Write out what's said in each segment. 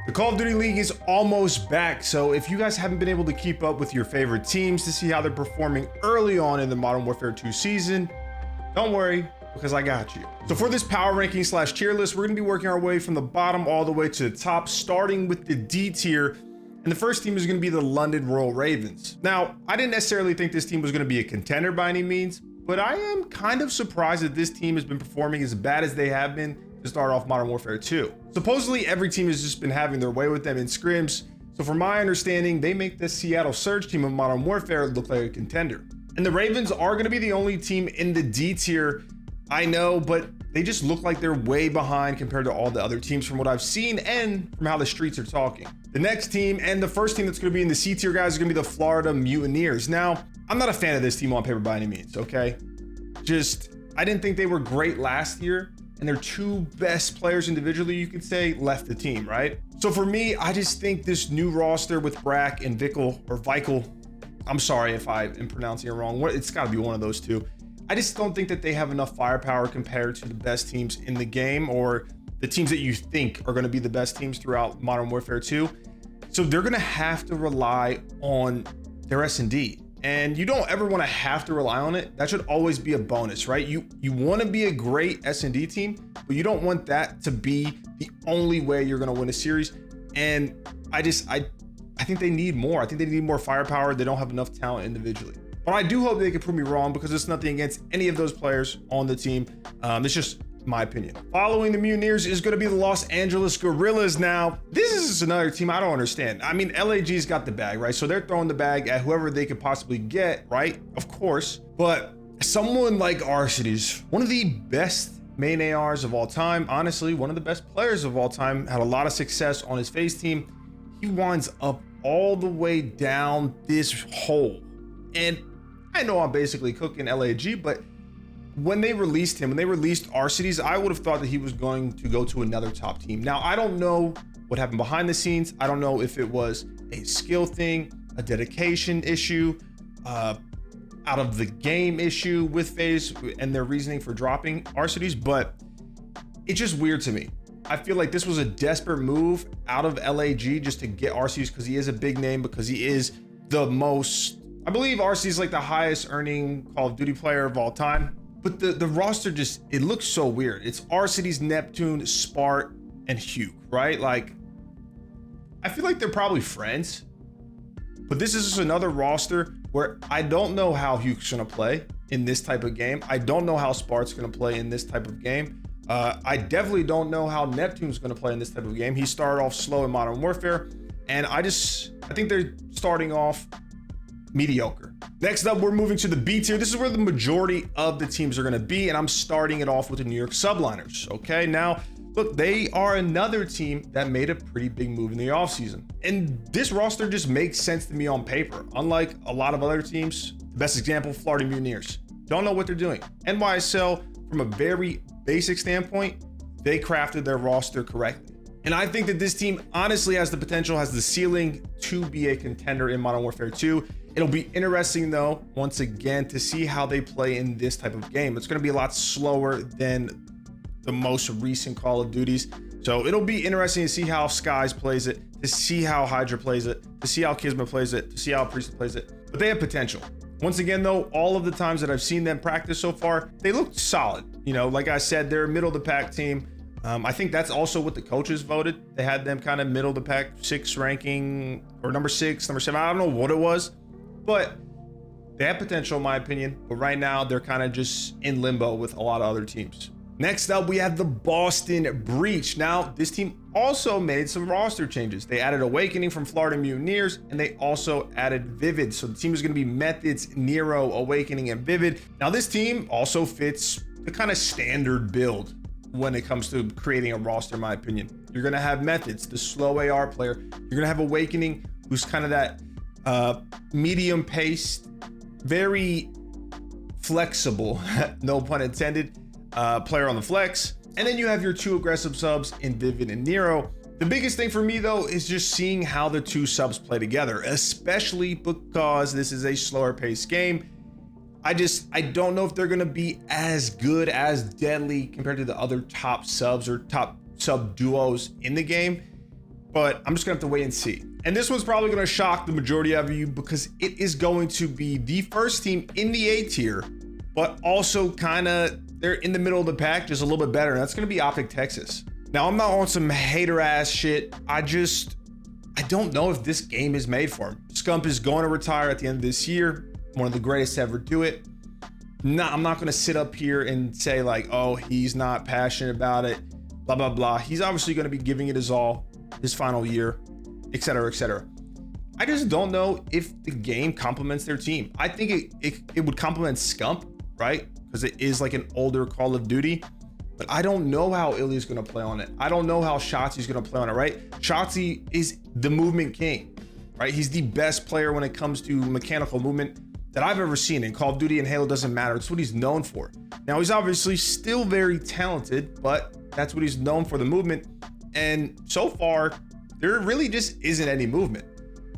The Call of Duty League is almost back, so if you guys haven't been able to keep up with your favorite teams to see how they're performing early on in the Modern Warfare 2 season, don't worry, because I got you. So for this power ranking slash tier list, we're gonna be working our way from the bottom all the way to the top, starting with the D tier. And the first team is gonna be the London Royal Ravens. Now, I didn't necessarily think this team was gonna be a contender by any means, but I am kind of surprised that this team has been performing as bad as they have been to start off Modern Warfare 2. Supposedly every team has just been having their way with them in scrims. So from my understanding, they make the Seattle Surge team of Modern Warfare look like a contender. And the Ravens are gonna be the only team in the D tier, I know, but they just look like they're way behind compared to all the other teams from what I've seen and from how the streets are talking. The next team and the first team that's gonna be in the C tier, guys, is gonna be the Florida Mutineers. Now, I'm not a fan of this team on paper by any means, okay? I didn't think they were great last year, and their two best players individually, you could say, left the team, right? So for me, I just think this new roster with Brack and Vikel, I'm sorry if I am pronouncing it wrong. It's gotta be one of those two. I just don't think that they have enough firepower compared to the best teams in the game or the teams that you think are gonna be the best teams throughout Modern Warfare 2. So they're gonna have to rely on their S&D. And you don't ever want to have to rely on it. That should always be a bonus, right? You want to be a great S&D team, but you don't want that to be the only way you're going to win a series. And I think they need more. I think they need more firepower. They don't have enough talent individually. But I do hope they can prove me wrong, because it's nothing against any of those players on the team. It's just my opinion. Following the Mutineers is going to be the Los Angeles Guerrillas. Now, this is another team I don't understand. I mean, LAG's got the bag, right? So they're throwing the bag at whoever they could possibly get, right? Of course. But someone like Arcides, one of the best main ARs of all time, honestly, one of the best players of all time, had a lot of success on his FaZe team. He winds up all the way down this hole. And I know I'm basically cooking LAG, but when they released him, when they released Arcides, I would have thought that he was going to go to another top team. Now, I don't know what happened behind the scenes. I don't know if it was a skill thing, a dedication issue, out of the game issue with FaZe and their reasoning for dropping Arcides, but it's just weird to me. I feel like this was a desperate move out of LAG just to get Arcides, because he is a big name, because he is the most, I believe Arcides is like the highest earning Call of Duty player of all time. But the roster just, it looks so weird. It's Arcides, Neptune, Spart, and Hugh, right? Like, I feel like they're probably friends, but this is just another roster where I don't know how Hugh's gonna play in this type of game. I don't know how Spart's gonna play in this type of game. I definitely don't know how Neptune's gonna play in this type of game. He started off slow in Modern Warfare, and I think they're starting off mediocre. Next up, we're moving to the B tier. This is where the majority of the teams are going to be, and I'm starting it off with the New York Subliners. Okay, now look, they are another team that made a pretty big move in the offseason, and this roster just makes sense to me on paper. Unlike a lot of other teams, the best example, Florida Mutineers, don't know what they're doing. NYSL, from a very basic standpoint, they crafted their roster correctly. And I think that this team honestly has the potential, has the ceiling to be a contender in Modern Warfare 2. It'll be interesting though, once again, to see how they play in this type of game. It's gonna be a lot slower than the most recent Call of Duties. So it'll be interesting to see how Skies plays it, to see how Hydra plays it, to see how Kismet plays it, to see how Priest plays it. But they have potential. Once again though, all of the times that I've seen them practice so far, they look solid. You know, like I said, they're a middle of the pack team. I think that's also what the coaches voted. They had them kind of middle of the pack, 6 ranking, or number 6, number 7. I don't know what it was, but they have potential in my opinion. But right now they're kind of just in limbo with a lot of other teams. Next up, we have the Boston Breach. Now, this team also made some roster changes. They added Awakening from Florida Mutineers, and they also added Vivid. So the team is going to be Methods, Nero, Awakening, and Vivid. Now, this team also fits the kind of standard build when it comes to creating a roster, in my opinion. You're going to have Methods, the slow AR player. You're going to have Awakening, who's kind of that medium paced, very flexible, no pun intended, player on the flex. And then you have your 2 aggressive subs in Vivid and Nero. The biggest thing for me though is just seeing how the 2 subs play together, especially because this is a slower paced game. I don't know if they're gonna be as good, as deadly compared to the other top subs or top sub duos in the game. but I'm just gonna have to wait and see. And this one's probably gonna shock the majority of you because it is going to be the first team in the A tier, but also kind of they're in the middle of the pack, just a little bit better. And that's gonna be Optic Texas. Now, I'm not on some hater ass shit. I don't know if this game is made for him. Scump is going to retire at the end of this year. One of the greatest to ever do it. No, I'm not going to sit up here and say like, oh, he's not passionate about it, blah, blah, blah. He's obviously going to be giving it his all his final year, et cetera, et cetera. I just don't know if the game complements their team. I think it would complement Scump, right? Because it is like an older Call of Duty. But I don't know how Illy's going to play on it. I don't know how Shotzi's going to play on it, right? Shotzi is the movement king, right? He's the best player when it comes to mechanical movement that I've ever seen. In Call of Duty and Halo doesn't matter. It's what he's known for. Now, he's obviously still very talented, but that's what he's known for, the movement. And so far, there really just isn't any movement.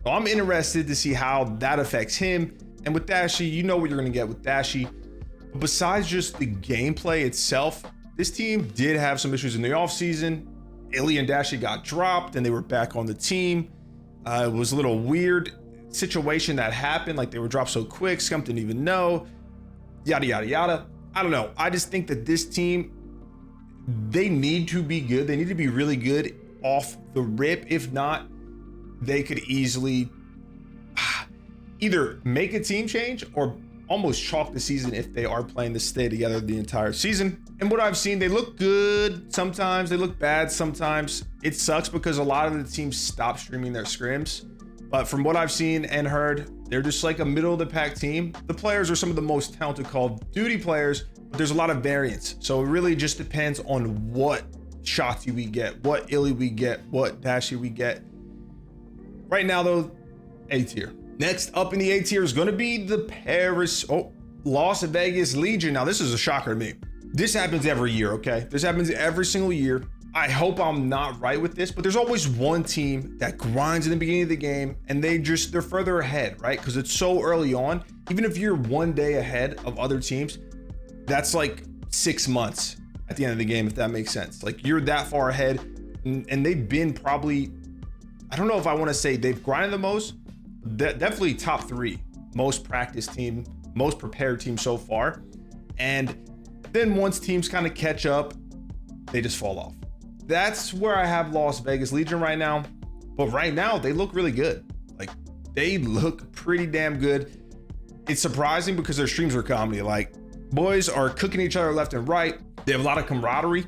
So I'm interested to see how that affects him. And with Dashi, you know what you're going to get with Dashi. But besides just the gameplay itself, this team did have some issues in the offseason. Illy and Dashi got dropped and they were back on the team. It was a little weird situation that happened. Like they were dropped so quick, Scump didn't even know, yada, yada, yada. I don't know. I just think that this team, they need to be good. They need to be really good off the rip. If not, they could easily either make a team change or almost chalk the season if they are playing to stay together the entire season. And what I've seen, they look good sometimes, they look bad sometimes. It sucks because a lot of the teams stop streaming their scrims. But from what I've seen and heard, they're just like a middle of the pack team. The players are some of the most talented Call of Duty players, but there's a lot of variance. So it really just depends on what Shotzi we get, what Illy we get, what Dashi we get. Right now though, A tier. Next up in the A tier is going to be the Las Vegas Legion. Now, this is a shocker to me. This happens every year, okay? This happens every single year. I hope I'm not right with this, but there's always one team that grinds in the beginning of the game and they're further ahead, right? Because it's so early on. Even if you're one day ahead of other teams, that's like 6 months at the end of the game, if that makes sense. Like you're that far ahead and they've been probably, I don't know if I want to say they've grinded the most, definitely top 3 most practiced team, most prepared team so far. And then once teams kind of catch up, they just fall off. That's where I have Las Vegas Legion right now. But right now they look really good. Like they look pretty damn good. It's surprising because their streams are comedy. Like boys are cooking each other left and right. They have a lot of camaraderie.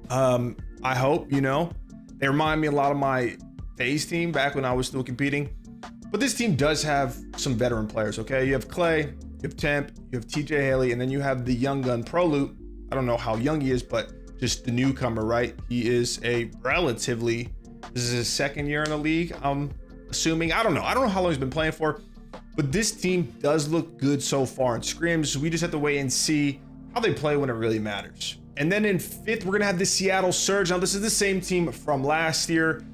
I hope, you know, they remind me a lot of my FaZe team back when I was still competing. But this team does have some veteran players, okay? You have Clay, you have Temp, you have TJ Haley, and then you have the young gun Proloot. I don't know how young he is, but just the newcomer, right? He is a relatively, this is his 2nd year in the league, I'm assuming. I don't know how long he's been playing for, but this team does look good so far in scrims. We just have to wait and see how they play when it really matters. And then in 5th, we're gonna have the Seattle Surge. Now, this is the same team from last year.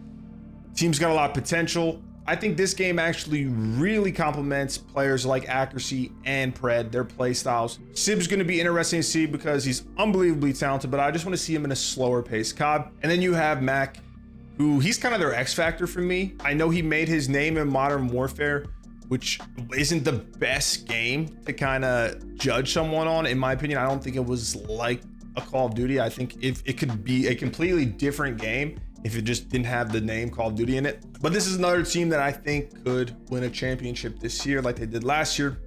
Team's got a lot of potential. I think this game actually really complements players like Accuracy and Pred, their play styles. Sib's going to be interesting to see because he's unbelievably talented, but I just want to see him in a slower pace COD. And then you have Mac, who he's kind of their X factor for me. I know he made his name in Modern Warfare, which isn't the best game to kind of judge someone on. In my opinion, I don't think it was like a Call of Duty. I think it could be a completely different game if it just didn't have the name Call of Duty in it. But this is another team that I think could win a championship this year like they did last year,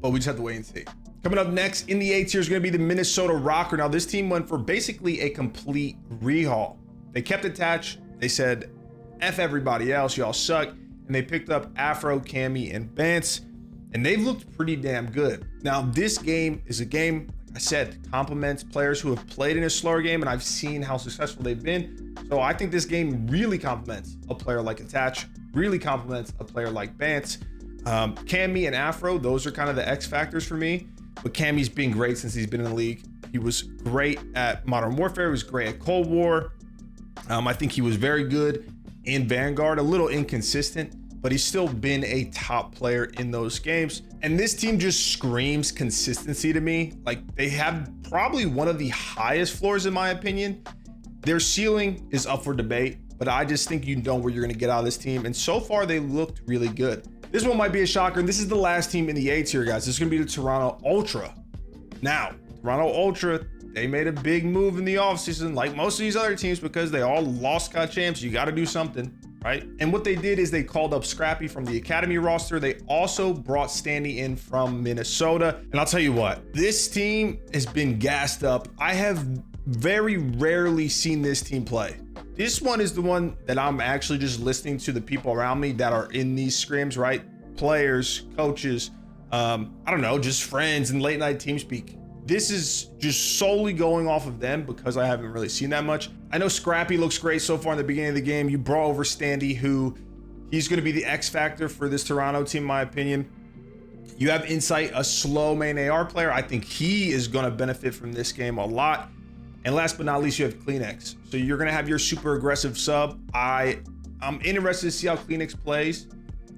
but we just have to wait and see. Coming up next in the A tier is going to be the Minnesota Rocker. Now, this team went for basically a complete rehaul. They kept attached. They said, F everybody else, y'all suck. And they picked up Afro, Cammy, and Bance, and they've looked pretty damn good. Now, this game is a game, like I said, complements players who have played in a slower game, and I've seen how successful they've been. So I think this game really complements a player like Attach, really complements a player like Bance. Cammy and Afro, those are kind of the X factors for me. But Cammy's been great since he's been in the league. He was great at Modern Warfare. He was great at Cold War. I think he was very good in Vanguard, a little inconsistent, but he's still been a top player in those games. And this team just screams consistency to me. Like they have probably one of the highest floors in my opinion. Their ceiling is up for debate. but I just think you know where you're going to get out of this team. And so far, they looked really good. This one might be a shocker. And this is the last team in the A tier, guys. This is going to be the Toronto Ultra. Now, Toronto Ultra, they made a big move in the offseason, like most of these other teams, because they all lost COD champs. You got to do something, right? And what they did is they called up Scrappy from the Academy roster. They also brought Standy in from Minnesota. And I'll tell you what, this team has been gassed up. I have very rarely seen this team play. This one is the one that I'm actually just listening to the people around me that are in these scrims, right? Players, coaches, I don't know, just friends and late night team speak. This is just solely going off of them because I haven't really seen that much. I know Scrappy looks great so far in the beginning of the game. You brought over Standy, who he's going to be the X factor for this Toronto team, in my opinion. You have Insight, a slow main AR player. I think he is going to benefit from this game a lot. And last but not least, you have Kleenex. So you're going to have your super aggressive sub. I'm interested to see how Kleenex plays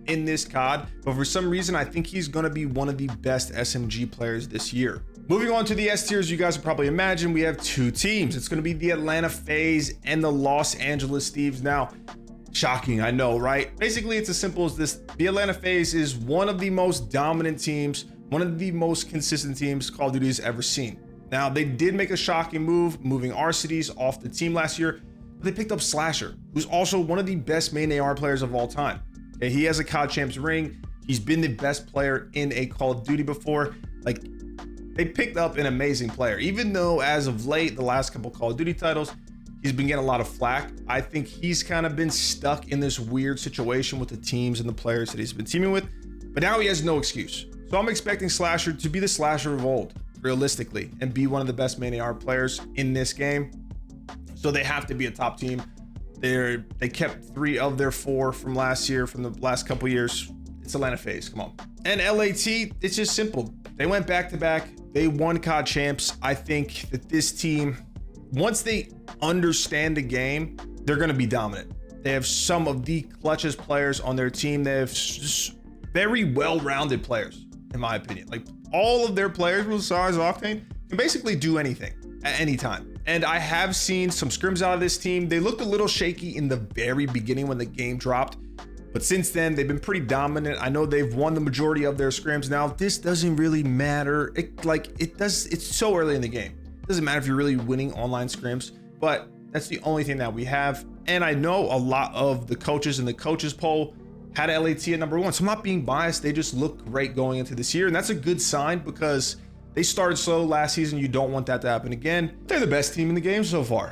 in this COD, but for some reason, I think he's going to be one of the best SMG players this year. Moving on to the S tiers, you guys can probably imagine we have two teams. It's going to be the Atlanta FaZe and the Los Angeles Thieves. Now, shocking, I know, right? Basically, it's as simple as this. The Atlanta FaZe is one of the most dominant teams, one of the most consistent teams Call of Duty has ever seen. Now, they did make a shocking move, moving Arcides off the team last year, but they picked up Slasher, who's also one of the best main AR players of all time. Okay, he has a COD Champs ring. He's been the best player in a Call of Duty before. Like, they picked up an amazing player. Even though as of late, the last couple Call of Duty titles, he's been getting a lot of flack. I think he's kind of been stuck in this weird situation with the teams and the players that he's been teaming with, but now he has no excuse. So I'm expecting Slasher to be the Slasher of old, realistically, and be one of the best main AR players in this game. So they have to be a top team. They kept 3 of their 4 from last year, from the last couple years. It's Atlanta FaZe, come on. And LAT, it's just simple. They went back to back. They won COD champs. I think that this team, once they understand the game, they're going to be dominant. They have some of the clutchest players on their team. They have just very well-rounded players, in my opinion. Like, all of their players, besides Octane, can basically do anything at any time. And I have seen some scrims out of this team. They looked a little shaky in the very beginning when the game dropped, but since then they've been pretty dominant. I know they've won the majority of their scrims. Now, this doesn't really matter. It's so early in the game. It doesn't matter if you're really winning online scrims, but that's the only thing that we have. And I know a lot of the coaches in the coaches poll had LAT at number 1. So I'm not being biased. They just look great going into this year. And that's a good sign because they started slow last season. You don't want that to happen again. They're the best team in the game so far.